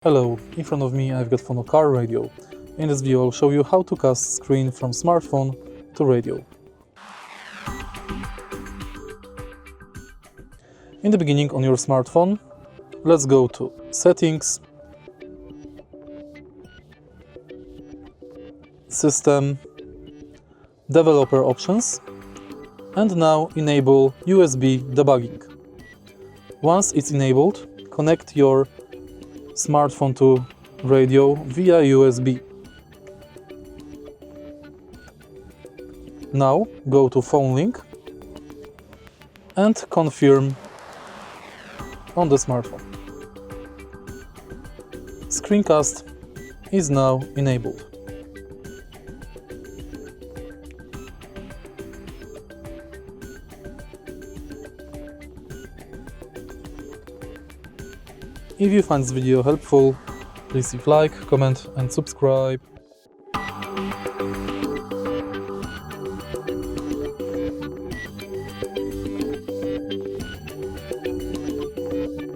Hello, in front of me I've got Phonocar radio. In this video I'll show you how to cast screen from smartphone to radio. In the beginning on your smartphone, let's go to Settings, System, Developer Options, and now enable USB debugging. Once it's enabled, connect your smartphone to radio via USB. Now go to phone link and confirm on the smartphone. Screencast is now enabled. If you find this video helpful, please leave like, comment and subscribe.